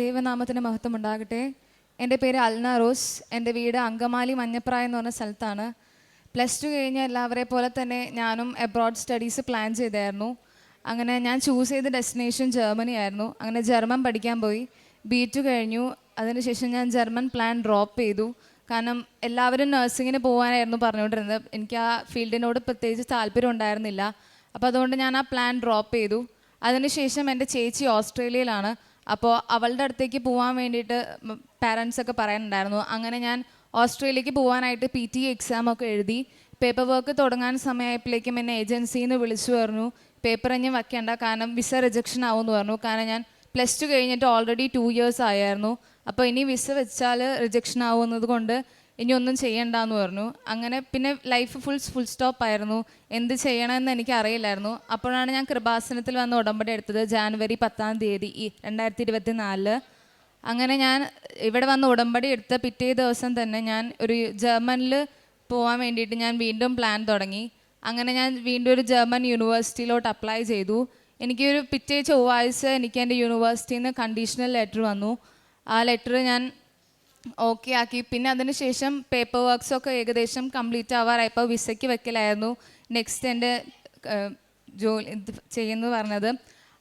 ദൈവനാമത്തിന് മഹത്വം ഉണ്ടാകട്ടെ. എൻ്റെ പേര് അൽന റോസ്. എൻ്റെ വീട് അങ്കമാലി മഞ്ഞപ്രായം എന്ന് പറഞ്ഞ സ്ഥലത്താണ്. +2 കഴിഞ്ഞ എല്ലാവരെ പോലെ തന്നെ ഞാനും എബ്രോഡ് സ്റ്റഡീസ് പ്ലാൻ ചെയ്തായിരുന്നു. അങ്ങനെ ഞാൻ ചൂസ് ചെയ്ത ഡെസ്റ്റിനേഷൻ ജർമ്മനി ആയിരുന്നു. അങ്ങനെ ജർമ്മൻ പഠിക്കാൻ പോയി. B2 കഴിഞ്ഞു. അതിനുശേഷം ഞാൻ ജർമ്മൻ പ്ലാൻ ഡ്രോപ്പ് ചെയ്തു. കാരണം എല്ലാവരും നഴ്സിങ്ങിന് പോകാനായിരുന്നു പറഞ്ഞുകൊണ്ടിരുന്നത്. എനിക്ക് ആ ഫീൽഡിനോട് പ്രത്യേകിച്ച് താല്പര്യം ഉണ്ടായിരുന്നില്ല. അപ്പോൾ അതുകൊണ്ട് ഞാൻ ആ പ്ലാൻ ഡ്രോപ്പ് ചെയ്തു. അതിനുശേഷം എൻ്റെ ചേച്ചി ഓസ്ട്രേലിയയിലാണ്. അപ്പോൾ അവളുടെ അടുത്തേക്ക് പോകാൻ വേണ്ടിയിട്ട് പാരൻസൊക്കെ പറയാനുണ്ടായിരുന്നു. അങ്ങനെ ഞാൻ ഓസ്ട്രേലിയക്ക് പോകാനായിട്ട് PT എക്സാമൊക്കെ എഴുതി. പേപ്പർ വർക്ക് തുടങ്ങാൻ സമയമായപ്പോഴേക്കും എന്നെ ഏജൻസിയിൽ നിന്ന് വിളിച്ചു പറഞ്ഞു, പേപ്പർ ഇനി വയ്ക്കേണ്ട, കാരണം വിസ റിജക്ഷൻ ആവുമെന്ന് പറഞ്ഞു. കാരണം ഞാൻ +2 കഴിഞ്ഞിട്ട് ഓൾറെഡി 2 ഇയേഴ്സ് ആയിരുന്നു. അപ്പോൾ ഇനി വിസ വെച്ചാൽ റിജക്ഷൻ ആവുന്നത് കൊണ്ട് ഇനി ഒന്നും ചെയ്യണ്ടെന്ന് പറഞ്ഞു. അങ്ങനെ പിന്നെ ലൈഫ് ഫുൾ സ്റ്റോപ്പ് ആയിരുന്നു. എന്ത് ചെയ്യണമെന്ന് എനിക്ക് അറിയില്ലായിരുന്നു. അപ്പോഴാണ് ഞാൻ കൃപാസനത്തിൽ വന്ന് ഉടമ്പടി എടുത്തത് ജാനുവരി 10-ാം തീയതി 2024. അങ്ങനെ ഞാൻ ഇവിടെ വന്ന് ഉടമ്പടി എടുത്ത പിറ്റേ ദിവസം തന്നെ ഞാൻ ഒരു ജർമ്മനിൽ പോകാൻ വേണ്ടിയിട്ട് ഞാൻ വീണ്ടും പ്ലാൻ തുടങ്ങി. അങ്ങനെ ഞാൻ വീണ്ടും ഒരു ജർമ്മൻ യൂണിവേഴ്സിറ്റിയിലോട്ട് അപ്ലൈ ചെയ്തു. എനിക്കൊരു പിറ്റേ ചൊവ്വാഴ്ച എനിക്ക് എൻ്റെ യൂണിവേഴ്സിറ്റിയിൽ നിന്ന് കണ്ടീഷണൽ ലെറ്റർ വന്നു. ആ ലെറ്റർ ഞാൻ ഓക്കെ ആക്കി. പിന്നെ അതിന് ശേഷം പേപ്പർ വർക്ക്സൊക്കെ ഏകദേശം കംപ്ലീറ്റ് ആവാറായപ്പോൾ വിസയ്ക്ക് വെക്കലായിരുന്നു നെക്സ്റ്റ് എൻ്റെ ജോലി ചെയ്യുന്നു പറഞ്ഞത്.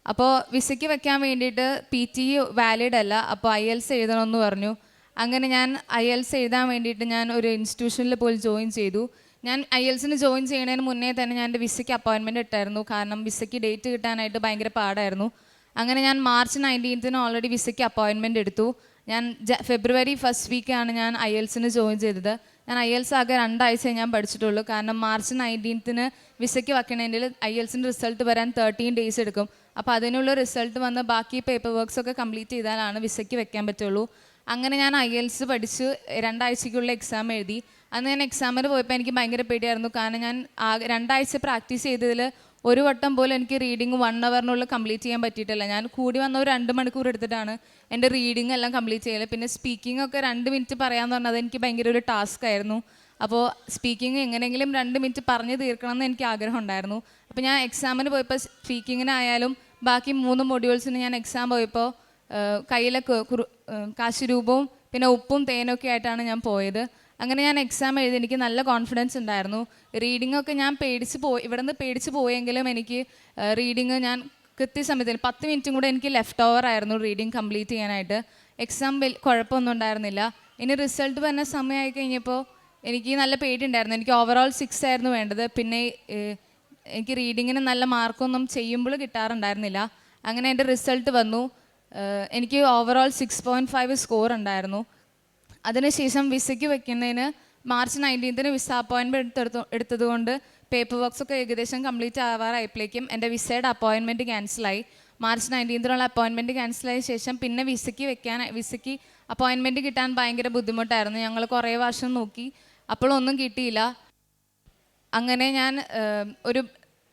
അപ്പോൾ വിസയ്ക്ക് വെക്കാൻ വേണ്ടിയിട്ട് PT വാലിഡ് അല്ല, അപ്പോൾ IELTS എഴുതണമെന്ന് പറഞ്ഞു. അങ്ങനെ ഞാൻ IELTS എഴുതാൻ വേണ്ടിയിട്ട് ഞാൻ ഒരു ഇൻസ്റ്റിറ്റ്യൂഷനിൽ പോയി ജോയിൻ ചെയ്തു. ഞാൻ IELTSന് ജോയിൻ ചെയ്യുന്നതിന് മുന്നേ തന്നെ ഞാൻ എൻ്റെ വിസയ്ക്ക് അപ്പോയിൻമെൻറ്റ് ഇട്ടായിരുന്നു. കാരണം വിസയ്ക്ക് ഡേറ്റ് കിട്ടാനായിട്ട് ഭയങ്കര പാടായിരുന്നു. അങ്ങനെ ഞാൻ മാർച്ച് 19-ന് ഓൾറെഡി വിസയ്ക്ക് അപ്പോയിൻമെൻറ്റ് എടുത്തു. ഞാൻ ഫെബ്രുവരി 1st വീക്കാണ് ഞാൻ IELTSന് ജോയിൻ ചെയ്തത്. ഞാൻ IELTS ആകെ 2 ആഴ്ചയെ ഞാൻ പഠിച്ചിട്ടുള്ളൂ. കാരണം മാർച്ച് 19-ന് വിസയ്ക്ക് വെക്കണമെങ്കിൽ IELTSൻ്റെ റിസൾട്ട് വരാൻ 13 ഡേയ്സ് എടുക്കും. അപ്പോൾ അതിനുള്ള റിസൾട്ട് വന്ന് ബാക്കി പേപ്പർ വർക്ക്സൊക്കെ കംപ്ലീറ്റ് ചെയ്താലാണ് വിസയ്ക്ക് വെക്കാൻ പറ്റുള്ളൂ. അങ്ങനെ ഞാൻ IELTS പഠിച്ച് 2 ആഴ്ചയ്ക്കുള്ള എക്സാം എഴുതി. അന്ന് ഞാൻ എക്സാമിന് പോയപ്പോൾ എനിക്ക് ഭയങ്കര പേടിയായിരുന്നു. കാരണം ഞാൻ 2 ആഴ്ച പ്രാക്ടീസ് ചെയ്തതിൽ ഒരു വട്ടം പോലും എനിക്ക് റീഡിങ് 1 അവറിനുള്ളിൽ കംപ്ലീറ്റ് ചെയ്യാൻ പറ്റിയിട്ടില്ല. ഞാൻ കൂടി വന്ന ഒരു 2 മണിക്കൂർ എടുത്തിട്ടാണ് എൻ്റെ റീഡിങ് എല്ലാം കംപ്ലീറ്റ് ചെയ്യല്. പിന്നെ സ്പീക്കിംഗ് ഒക്കെ 2 മിനിറ്റ് പറയാമെന്ന് പറഞ്ഞത് എനിക്ക് ഭയങ്കര ഒരു ടാസ്ക് ആയിരുന്നു. അപ്പോൾ സ്പീക്കിംഗ് എങ്ങനെയെങ്കിലും 2 മിനിറ്റ് പറഞ്ഞു തീർക്കണം എന്ന് എനിക്ക് ആഗ്രഹം ഉണ്ടായിരുന്നു. അപ്പോൾ ഞാൻ എക്സാമിന് പോയപ്പോൾ സ്പീക്കിങ്ങിനായാലും ബാക്കി 3 മൊഡ്യൂൾസിന് ഞാൻ എക്സാം പോയപ്പോൾ കയ്യിലെ കാശുരൂപവും പിന്നെ ഉപ്പും തേനൊക്കെ ആയിട്ടാണ് ഞാൻ പോയത്. അങ്ങനെ ഞാൻ എക്സാം എഴുതി. എനിക്ക് നല്ല കോൺഫിഡൻസ് ഉണ്ടായിരുന്നു. റീഡിങ്ങൊക്കെ ഞാൻ ഇവിടെ നിന്ന് പേടിച്ച് പോയെങ്കിലും എനിക്ക് റീഡിങ് ഞാൻ കൃത്യസമയത്തിന് 10 മിനിറ്റും കൂടെ എനിക്ക് ലെഫ്റ്റ് ഓവർ ആയിരുന്നു റീഡിങ് കംപ്ലീറ്റ് ചെയ്യാനായിട്ട്. എക്സാം കുഴപ്പമൊന്നും ഉണ്ടായിരുന്നില്ല. ഇനി റിസൾട്ട് വരുന്ന സമയമായി കഴിഞ്ഞപ്പോൾ എനിക്ക് നല്ല പേടിയുണ്ടായിരുന്നു. എനിക്ക് ഓവറോൾ 6 ആയിരുന്നു വേണ്ടത്. പിന്നെ എനിക്ക് റീഡിങ്ങിന് നല്ല മാർക്കൊന്നും ചെയ്യുമ്പോൾ കിട്ടാറുണ്ടായിരുന്നില്ല. അങ്ങനെ എൻ്റെ റിസൾട്ട് വന്നു. എനിക്ക് ഓവറോൾ 6.5 സ്കോർ ഉണ്ടായിരുന്നു. അതിനുശേഷം വിസയ്ക്ക് വെക്കുന്നതിന് മാർച്ച് 19-ന് വിസ അപ്പോയിൻമെൻറ്റ് എടുത്തതുകൊണ്ട് പേപ്പർ വർക്ക്സൊക്കെ ഏകദേശം കംപ്ലീറ്റ് ആവാറായപ്പോഴേക്കും എൻ്റെ വിസയുടെ അപ്പോയിൻമെൻറ്റ് ക്യാൻസലായി. മാർച്ച് 19-നുള്ള അപ്പോയിൻമെൻറ്റ് ക്യാൻസലായ ശേഷം പിന്നെ വിസയ്ക്ക് അപ്പോയിൻമെൻറ്റ് കിട്ടാൻ ഭയങ്കര ബുദ്ധിമുട്ടായിരുന്നു. ഞങ്ങൾ കുറേ വർഷം നോക്കി, അപ്പോഴൊന്നും കിട്ടിയില്ല. അങ്ങനെ ഞാൻ ഒരു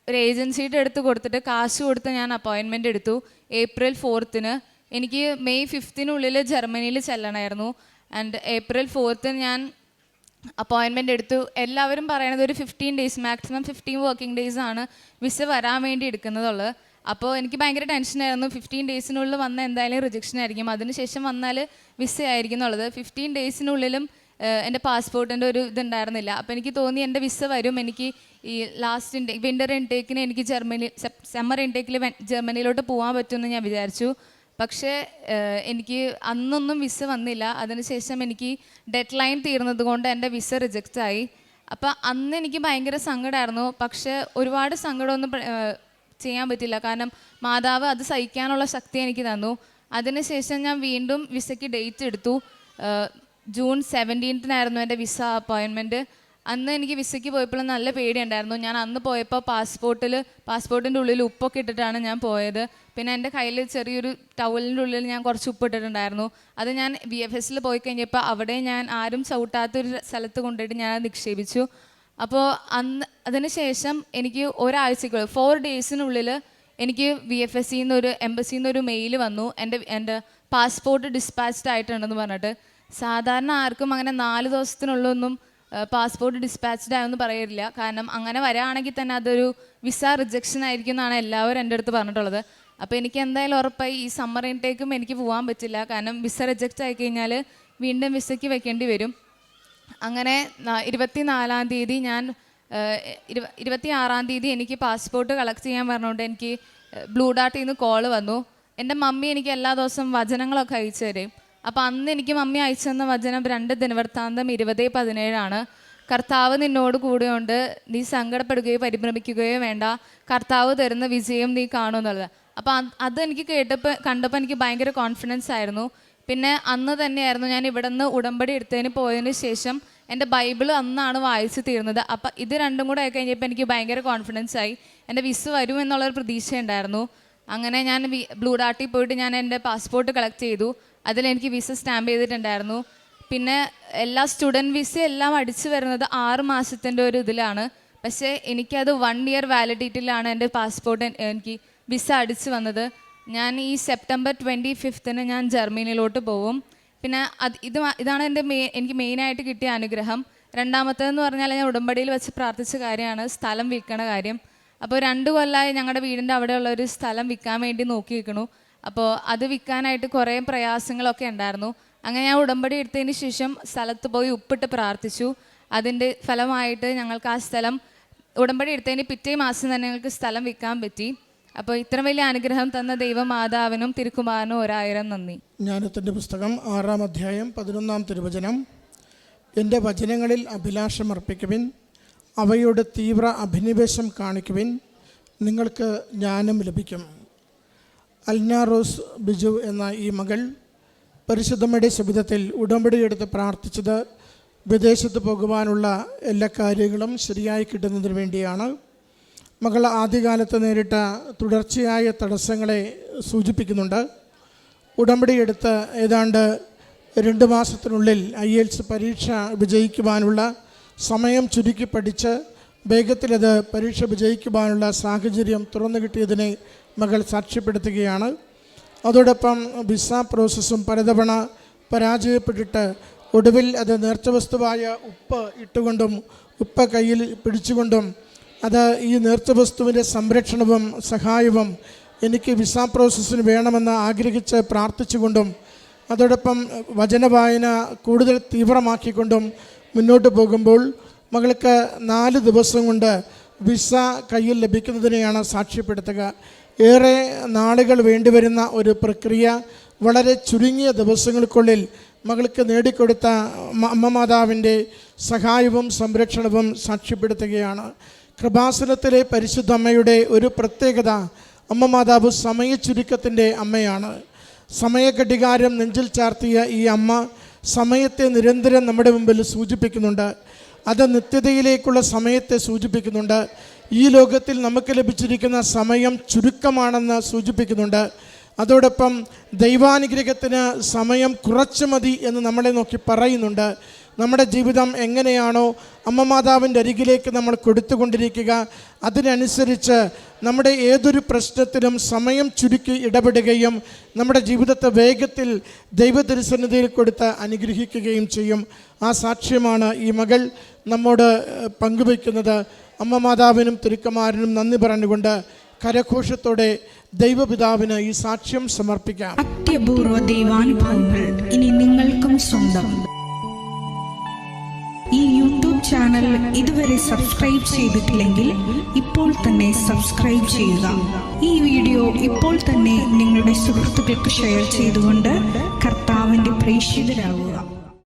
ഏജൻസിയുടെ അടുത്ത് കൊടുത്തിട്ട് കാശ് കൊടുത്ത് ഞാൻ അപ്പോയിൻമെൻറ്റ് എടുത്തു. ഏപ്രിൽ 4-ന് എനിക്ക് മെയ് 5-നുള്ളിൽ ജർമ്മനിയിൽ ചെല്ലണമായിരുന്നു. ആൻഡ് ഏപ്രിൽ 4-ന് ഞാൻ അപ്പോയിൻമെൻറ്റ് എടുത്തു. എല്ലാവരും പറയണത് ഒരു 15 ഡേയ്സ്, മാക്സിമം 15 വർക്കിംഗ് ഡേയ്സ് ആണ് വിസ വരാൻ വേണ്ടി എടുക്കുന്നതുള്ളത്. അപ്പോൾ എനിക്ക് ഭയങ്കര ടെൻഷനായിരുന്നു. 15 ഡേയ്സിനുള്ളിൽ വന്നാൽ എന്തായാലും റിജക്ഷൻ ആയിരിക്കും, അതിനുശേഷം വന്നാൽ വിസ ആയിരിക്കും എന്നുള്ളത്. 15 ഡേയ്സിനുള്ളിലും എൻ്റെ പാസ്പോർട്ടിൻ്റെ ഒരു ഇതുണ്ടായിരുന്നില്ല. അപ്പോൾ എനിക്ക് തോന്നി എൻ്റെ വിസ വരും. എനിക്ക് ഈ വിൻ്റർ ഇൻടേക്കിന് എനിക്ക് സമ്മർ ഇൻടേക്കിൽ ജർമ്മനിയിലോട്ട് പോകാൻ പറ്റുമെന്ന് ഞാൻ വിചാരിച്ചു. പക്ഷേ എനിക്ക് അന്നൊന്നും വിസ വന്നില്ല. അതിനുശേഷം എനിക്ക് ഡെഡ് ലൈൻ തീർന്നത് കൊണ്ട് എൻ്റെ വിസ റിജക്റ്റായി. അപ്പോൾ അന്ന് എനിക്ക് ഭയങ്കര സങ്കടമായിരുന്നു. പക്ഷേ ഒരുപാട് സങ്കടമൊന്നും ചെയ്യാൻ പറ്റില്ല, കാരണം മാതാവ് അത് സഹിക്കാനുള്ള ശക്തി എനിക്ക് തന്നു. അതിനുശേഷം ഞാൻ വീണ്ടും വിസയ്ക്ക് ഡേറ്റ് എടുത്തു. ജൂൺ 17-നായിരുന്നു എൻ്റെ വിസ അപ്പോയിൻമെൻറ്റ്. അന്ന് എനിക്ക് വിസയ്ക്ക് പോയപ്പോൾ നല്ല പേടിയുണ്ടായിരുന്നു. ഞാൻ അന്ന് പോയപ്പോൾ പാസ്പോർട്ടിൻ്റെ ഉള്ളിൽ ഉപ്പൊക്കെ ഇട്ടിട്ടാണ് ഞാൻ പോയത്. പിന്നെ എൻ്റെ കയ്യിൽ ചെറിയൊരു ടവലിൻ്റെ ഉള്ളിൽ ഞാൻ കുറച്ച് ഉപ്പ് ഇട്ടിട്ടുണ്ടായിരുന്നു. അത് ഞാൻ VFSൽ പോയി കഴിഞ്ഞപ്പോൾ അവിടെ ഞാൻ ആരും ചവിട്ടാത്തൊരു സ്ഥലത്ത് കൊണ്ടുപോയിട്ട് ഞാൻ നിക്ഷേപിച്ചു. അപ്പോൾ അതിന് ശേഷം എനിക്ക് ഒരാഴ്ചക്ക് 4 ഡേയ്സിനുള്ളിൽ എനിക്ക് VFSയിൽ നിന്നൊരു എംബസിയിൽ നിന്നൊരു മെയിൽ വന്നു, എൻ്റെ പാസ്പോർട്ട് ഡിസ്പാച്ച്ഡ് ആയിട്ടുണ്ടെന്ന് പറഞ്ഞിട്ട്. സാധാരണ ആർക്കും അങ്ങനെ 4 ദിവസത്തിനുള്ളൊന്നും പാസ്പോർട്ട് ഡിസ്പാച്ച്ഡ് ആയെന്ന് പറയില്ല. കാരണം അങ്ങനെ വരാണെങ്കിൽ തന്നെ അതൊരു വിസ റിജക്ഷൻ ആയിരിക്കും എന്നാണ് എല്ലാവരും എൻ്റെ അടുത്ത് പറഞ്ഞിട്ടുള്ളത്. അപ്പോൾ എനിക്ക് എന്തായാലും ഉറപ്പായി ഈ സമ്മർ ഇൻടേക്കും എനിക്ക് പോകാൻ പറ്റില്ല, കാരണം വിസ റിജക്റ്റ് ആയി കഴിഞ്ഞാൽ വീണ്ടും വിസയ്ക്ക് വെക്കേണ്ടി വരും. അങ്ങനെ 24-ാം തീയതി ഞാൻ 26-ാം തീയതി എനിക്ക് പാസ്പോർട്ട് കളക്ട് ചെയ്യാൻ പറഞ്ഞുകൊണ്ട് എനിക്ക് ബ്ലൂ ഡാർട്ടിൽ നിന്ന് കോള് വന്നു. എൻ്റെ മമ്മി എനിക്ക് എല്ലാ ദിവസവും വചനങ്ങളൊക്കെ അയച്ചു തരും. അപ്പോൾ അന്ന് എനിക്ക് മമ്മി അയച്ചു തന്ന വചനം 2 ദിനവൃത്താന്തം 20:17 കർത്താവ് നിന്നോട് കൂടെയുണ്ട്, നീ സങ്കടപ്പെടുകയോ പരിഭ്രമിക്കുകയോ വേണ്ട, കർത്താവ് തരുന്ന വിജയം നീ കാണുമെന്നുള്ളത്. അപ്പോൾ അത് എനിക്ക് കണ്ടപ്പോൾ എനിക്ക് ഭയങ്കര കോൺഫിഡൻസ് ആയിരുന്നു. പിന്നെ അന്ന് തന്നെയായിരുന്നു ഞാൻ ഇവിടെ നിന്ന് ഉടമ്പടി എടുത്തതിന് പോയതിന് ശേഷം എൻ്റെ ബൈബിൾ അന്നാണ് വായിച്ച് തീർന്നത്. അപ്പം ഇത് രണ്ടും കൂടെ ആയി കഴിഞ്ഞപ്പോൾ എനിക്ക് ഭയങ്കര കോൺഫിഡൻസ് ആയി, എൻ്റെ വിസ വരും എന്നുള്ളൊരു പ്രതീക്ഷ ഉണ്ടായിരുന്നു. അങ്ങനെ ഞാൻ ബ്ലൂ ഡാർട്ടിൽ പോയിട്ട് ഞാൻ എൻ്റെ പാസ്പോർട്ട് കളക്ട് ചെയ്തു. അതിലെനിക്ക് വിസ സ്റ്റാമ്പ് ചെയ്തിട്ടുണ്ടായിരുന്നു. പിന്നെ എല്ലാ സ്റ്റുഡൻറ്റ് വിസ എല്ലാം അടിച്ചു വരുന്നത് 6 മാസത്തിൻ്റെ ഒരു ഇതിലാണ്. പക്ഷേ എനിക്കത് 1 ഇയർ വാലിഡിറ്റിയിലാണ് എൻ്റെ പാസ്പോർട്ട് എനിക്ക് വിസ അടിച്ചു വന്നത്. ഞാൻ ഈ സെപ്റ്റംബർ 25 ഞാൻ ജർമ്മനിയിലോട്ട് പോവും. പിന്നെ ഇതാണ് എനിക്ക് മെയിനായിട്ട് കിട്ടിയ അനുഗ്രഹം. രണ്ടാമത്തേതെന്ന് പറഞ്ഞാൽ ഞാൻ ഉടമ്പടിയിൽ വെച്ച് പ്രാർത്ഥിച്ച കാര്യമാണ് സ്ഥലം വിൽക്കണ കാര്യം. അപ്പോൾ 2 കൊല്ലമായി ഞങ്ങളുടെ വീടിൻ്റെ അവിടെയുള്ള ഒരു സ്ഥലം വിൽക്കാൻ വേണ്ടി നോക്കി നിൽക്കണു. അപ്പോൾ അത് വിൽക്കാനായിട്ട് കുറേ പ്രയാസങ്ങളൊക്കെ ഉണ്ടായിരുന്നു. അങ്ങനെ ഞാൻ ഉടമ്പടി എടുത്തതിന് ശേഷം സ്ഥലത്ത് പോയി ഉപ്പിട്ട് പ്രാർത്ഥിച്ചു. അതിൻ്റെ ഫലമായിട്ട് ഞങ്ങൾക്ക് ആ സ്ഥലം ഉടമ്പടി എടുത്തതിന് പിറ്റേ മാസം തന്നെ ഞങ്ങൾക്ക് സ്ഥലം വിൽക്കാൻ പറ്റി. അപ്പോൾ ഇത്ര വലിയ അനുഗ്രഹം തന്ന ദൈവമാതാവിനും തിരുക്കുമാരനും 1000 നന്ദി. ജ്ഞാനത്തിൻ്റെ പുസ്തകം 6-ാം അധ്യായം 11-ാം തിരുവചനം. എൻ്റെ വചനങ്ങളിൽ അഭിലാഷം അർപ്പിക്കുവിൻ, അവയോട് തീവ്ര അഭിനിവേശം കാണിക്കുവിൻ, നിങ്ങൾക്ക് ജ്ഞാനം ലഭിക്കും. അൽന റോസ് ബിജു എന്ന ഈ മകൾ പരിശുദ്ധമ്മയുടെ ശബ്ദത്തിൽ ഉടമ്പടിയെടുത്ത് പ്രാർത്ഥിച്ചത് വിദേശത്ത് പോകുവാനുള്ള എല്ലാ കാര്യങ്ങളും ശരിയായി കിട്ടുന്നതിന് വേണ്ടിയാണ്. മകൾ ആദ്യകാലത്ത് നേരിട്ട തുടർച്ചയായ തടസ്സങ്ങളെ സൂചിപ്പിക്കുന്നുണ്ട്. ഉടമ്പടിയെടുത്ത് ഏതാണ്ട് 2 മാസത്തിനുള്ളിൽ IELTS പരീക്ഷ വിജയിക്കുവാനുള്ള സമയം ചുരുക്കി പഠിച്ച് വേഗത്തിലത് പരീക്ഷ വിജയിക്കുവാനുള്ള സാഹചര്യം തുറന്നു കിട്ടിയതിനെ മകൾ സാക്ഷ്യപ്പെടുത്തുകയാണ്. അതോടൊപ്പം വിസ പ്രോസസ്സും പലതവണ പരാജയപ്പെട്ടിട്ട് ഒടുവിൽ അത് നേർച്ചവസ്തുവായ ഉപ്പ് ഇട്ടുകൊണ്ടും ഉപ്പ് കയ്യിൽ പിടിച്ചുകൊണ്ടും അത് ഈ നേർച്ചവസ്തുവിൻ്റെ സംരക്ഷണവും സഹായവും എനിക്ക് വിസ പ്രോസസ്സിന് വേണമെന്ന് ആഗ്രഹിച്ച് പ്രാർത്ഥിച്ചുകൊണ്ടും അതോടൊപ്പം വചനവായന കൂടുതൽ തീവ്രമാക്കിക്കൊണ്ടും മുന്നോട്ട് പോകുമ്പോൾ മകൾക്ക് 4 ദിവസം കൊണ്ട് വിസ കയ്യിൽ ലഭിക്കുന്നതിനെയാണ് സാക്ഷ്യപ്പെടുത്തുക. ഏറെ നാളുകൾ വേണ്ടിവരുന്ന ഒരു പ്രക്രിയ വളരെ ചുരുങ്ങിയ ദിവസങ്ങൾക്കുള്ളിൽ മകൾക്ക് നേടിക്കൊടുത്ത അമ്മമാതാവിൻ്റെ സഹായവും സംരക്ഷണവും സാക്ഷ്യപ്പെടുത്തുകയാണ്. കൃപാസനത്തിലെ പരിശുദ്ധ അമ്മയുടെ ഒരു പ്രത്യേകത, അമ്മമാതാവ് സമയ ചുരുക്കത്തിൻ്റെ അമ്മയാണ്. സമയഘടികാരം നെഞ്ചിൽ ചാർത്തിയ ഈ അമ്മ സമയത്തെ നിരന്തരം നമ്മുടെ മുമ്പിൽ സൂചിപ്പിക്കുന്നുണ്ട്. അത് നിത്യതയിലേക്കുള്ള സമയത്തെ സൂചിപ്പിക്കുന്നുണ്ട്. ഈ ലോകത്തിൽ നമുക്ക് ലഭിച്ചിരിക്കുന്ന സമയം ചുരുക്കമാണെന്ന് സൂചിപ്പിക്കുന്നുണ്ട്. അതോടൊപ്പം ദൈവാനുഗ്രഹത്തിന് സമയം കുറച്ച് മതി എന്ന് നമ്മളെ നോക്കി പറയുന്നുണ്ട്. നമ്മുടെ ജീവിതം എങ്ങനെയാണോ അമ്മമാതാവിൻ്റെ അരികിലേക്ക് നമ്മൾ കൊടുത്തുകൊണ്ടിരിക്കുക, അതിനനുസരിച്ച് നമ്മുടെ ഏതൊരു പ്രശ്നത്തിലും സമയം ചുരുക്കി ഇടപെടുകയും നമ്മുടെ ജീവിതത്തെ വേഗത്തിൽ ദൈവതിരുസന്നിധിയിൽ കൊടുത്ത് അനുഗ്രഹിക്കുകയും ചെയ്യും. ആ സാക്ഷ്യമാണ് ഈ മകൾ നമ്മോട് പങ്കുവയ്ക്കുന്നത്. അമ്മമാതാവിനും തിരുക്കുമാരനും നന്ദി പറഞ്ഞുകൊണ്ട് കരഘോഷത്തോടെ ദൈവപിതാവിന് ഈ സാക്ഷ്യം സമർപ്പിക്കാം. അത്യപൂർവ ദൈവാനുഭവങ്ങൾ ഇനി നിങ്ങൾക്കും സ്വന്തം. ഈ യൂട്യൂബ് ചാനൽ ഇതുവരെ സബ്സ്ക്രൈബ് ചെയ്തിട്ടില്ലെങ്കിൽ ഇപ്പോൾ തന്നെ സബ്സ്ക്രൈബ് ചെയ്യുക. ഈ വീഡിയോ ഇപ്പോൾ തന്നെ നിങ്ങളുടെ സുഹൃത്തുക്കൾക്ക് ഷെയർ ചെയ്തുകൊണ്ട് കർത്താവിൻ്റെ പ്രേക്ഷിതരാകുക.